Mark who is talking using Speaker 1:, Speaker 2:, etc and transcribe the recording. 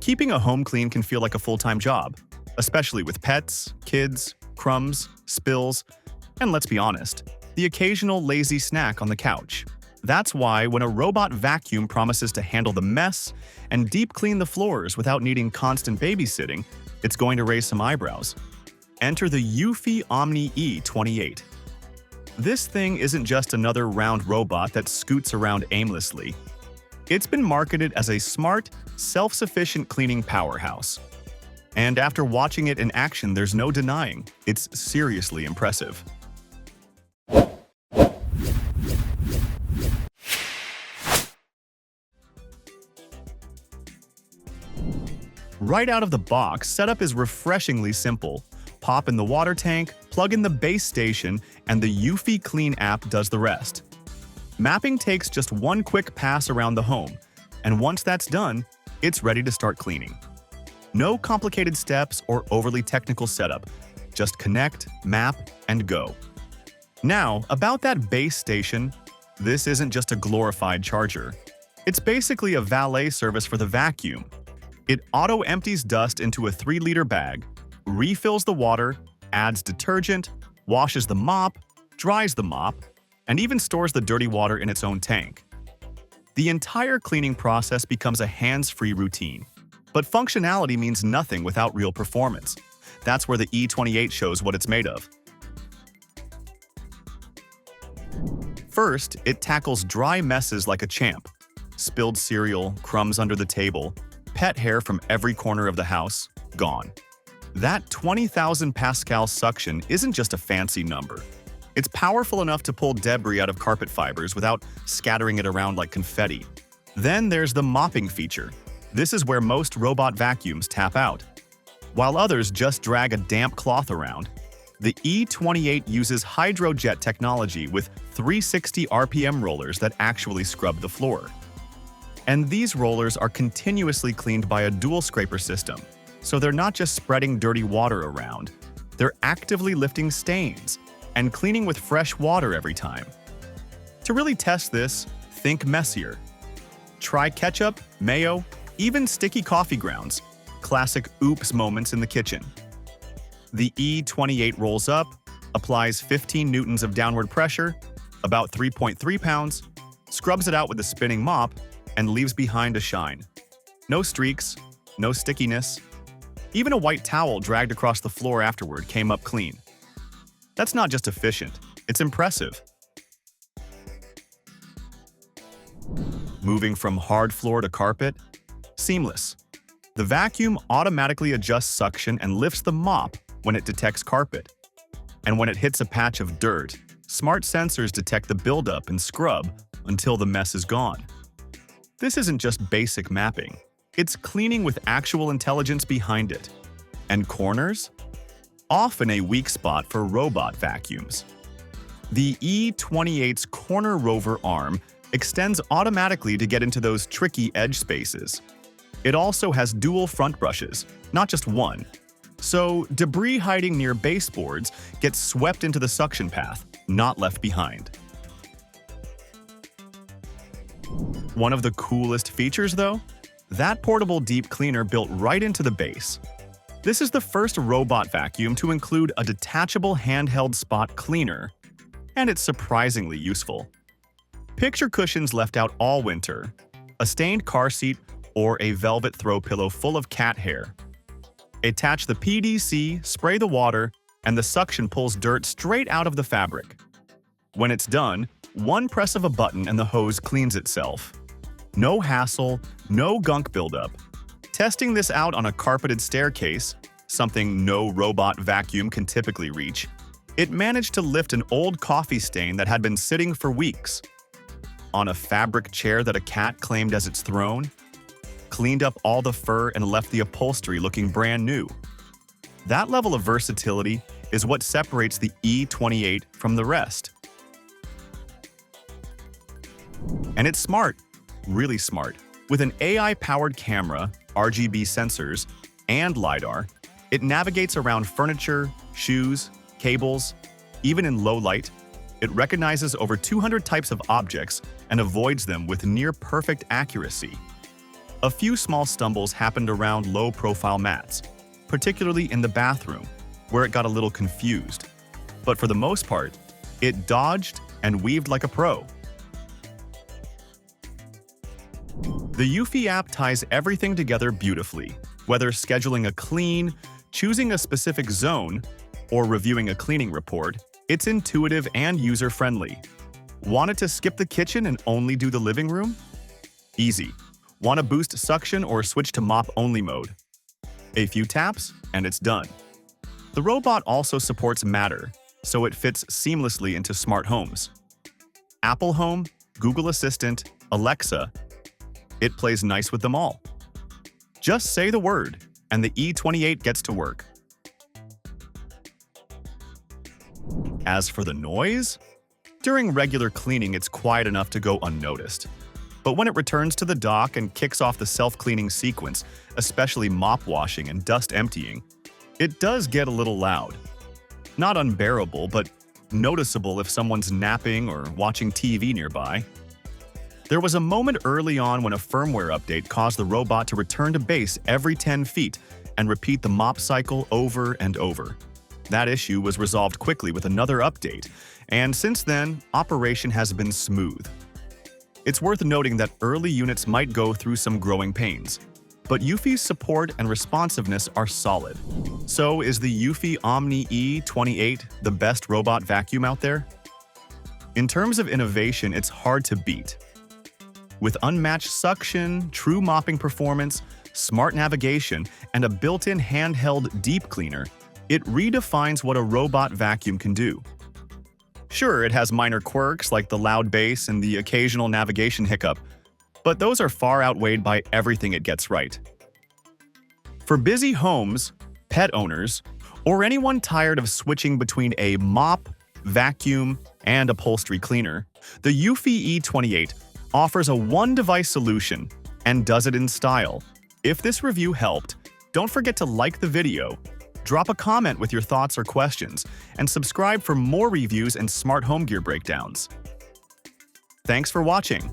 Speaker 1: Keeping a home clean can feel like a full-time job, especially with pets, kids, crumbs, spills, and let's be honest, the occasional lazy snack on the couch. That's why when a robot vacuum promises to handle the mess and deep clean the floors without needing constant babysitting, it's going to raise some eyebrows. Enter the Eufy Omni E28. This thing isn't just another round robot that scoots around aimlessly. It's been marketed as a smart, self-sufficient cleaning powerhouse. And after watching it in action, there's no denying, it's seriously impressive. Right out of the box, setup is refreshingly simple. Pop in the water tank, plug in the base station, and the Eufy Clean app does the rest. Mapping takes just one quick pass around the home, and once that's done, it's ready to start cleaning. No complicated steps or overly technical setup, just connect, map, and go. Now, about that base station, this isn't just a glorified charger. It's basically a valet service for the vacuum. It auto-empties dust into a 3-liter bag, refills the water, adds detergent, washes the mop, dries the mop, and even stores the dirty water in its own tank. The entire cleaning process becomes a hands-free routine. But functionality means nothing without real performance. That's where the E28 shows what it's made of. First, it tackles dry messes like a champ. Spilled cereal, crumbs under the table, pet hair from every corner of the house, gone. That 20,000 pascal suction isn't just a fancy number. It's powerful enough to pull debris out of carpet fibers without scattering it around like confetti. Then there's the mopping feature. This is where most robot vacuums tap out. While others just drag a damp cloth around, the E28 uses hydrojet technology with 360 RPM rollers that actually scrub the floor. And these rollers are continuously cleaned by a dual scraper system, so they're not just spreading dirty water around, they're actively lifting stains and cleaning with fresh water every time. To really test this, think messier. Try ketchup, mayo, even sticky coffee grounds, classic oops moments in the kitchen. The E28 rolls up, applies 15 newtons of downward pressure, about 3.3 pounds, scrubs it out with a spinning mop, and leaves behind a shine. No streaks, no stickiness. Even a white towel dragged across the floor afterward came up clean. That's not just efficient, it's impressive. Moving from hard floor to carpet, seamless. The vacuum automatically adjusts suction and lifts the mop when it detects carpet. And when it hits a patch of dirt, smart sensors detect the buildup and scrub until the mess is gone. This isn't just basic mapping. It's cleaning with actual intelligence behind it. And corners? Often a weak spot for robot vacuums. The E28's corner rover arm extends automatically to get into those tricky edge spaces. It also has dual front brushes, not just one. So debris hiding near baseboards gets swept into the suction path, not left behind. One of the coolest features, though? That portable deep cleaner built right into the base. This is the first robot vacuum to include a detachable handheld spot cleaner, and it's surprisingly useful. Picture cushions left out all winter, a stained car seat, or a velvet throw pillow full of cat hair. Attach the PDC, spray the water, and the suction pulls dirt straight out of the fabric. When it's done, one press of a button and the hose cleans itself. No hassle, no gunk buildup. Testing this out on a carpeted staircase, something no robot vacuum can typically reach, it managed to lift an old coffee stain that had been sitting for weeks. On a fabric chair that a cat claimed as its throne, cleaned up all the fur and left the upholstery looking brand new. That level of versatility is what separates the E28 from the rest. And it's smart, really smart. With an AI-powered camera, RGB sensors, and LiDAR, it navigates around furniture, shoes, cables. Even in low light, it recognizes over 200 types of objects and avoids them with near-perfect accuracy. A few small stumbles happened around low-profile mats, particularly in the bathroom, where it got a little confused. But for the most part, it dodged and weaved like a pro. The Eufy app ties everything together beautifully, whether scheduling a clean, choosing a specific zone, or reviewing a cleaning report. It's intuitive and user-friendly. Want it to skip the kitchen and only do the living room? Easy. Want to boost suction or switch to mop-only mode? A few taps, and it's done. The robot also supports Matter, so it fits seamlessly into smart homes. Apple Home, Google Assistant, Alexa, it plays nice with them all. Just say the word, and the E28 gets to work. As for the noise, during regular cleaning it's quiet enough to go unnoticed. But when it returns to the dock and kicks off the self-cleaning sequence, especially mop washing and dust emptying, it does get a little loud. Not unbearable, but noticeable if someone's napping or watching TV nearby. There was a moment early on when a firmware update caused the robot to return to base every 10 feet and repeat the mop cycle over and over. That issue was resolved quickly with another update, and since then, operation has been smooth. It's worth noting that early units might go through some growing pains, but Eufy's support and responsiveness are solid. So is the Eufy Omni E28 the best robot vacuum out there? In terms of innovation, it's hard to beat. With unmatched suction, true mopping performance, smart navigation, and a built-in handheld deep cleaner, it redefines what a robot vacuum can do. Sure, it has minor quirks like the loud bass and the occasional navigation hiccup, but those are far outweighed by everything it gets right. For busy homes, pet owners, or anyone tired of switching between a mop, vacuum, and upholstery cleaner, the Eufy E28 offers a one-device solution and does it in style. If this review helped, don't forget to like the video, drop a comment with your thoughts or questions, and subscribe for more reviews and smart home gear breakdowns. Thanks for watching.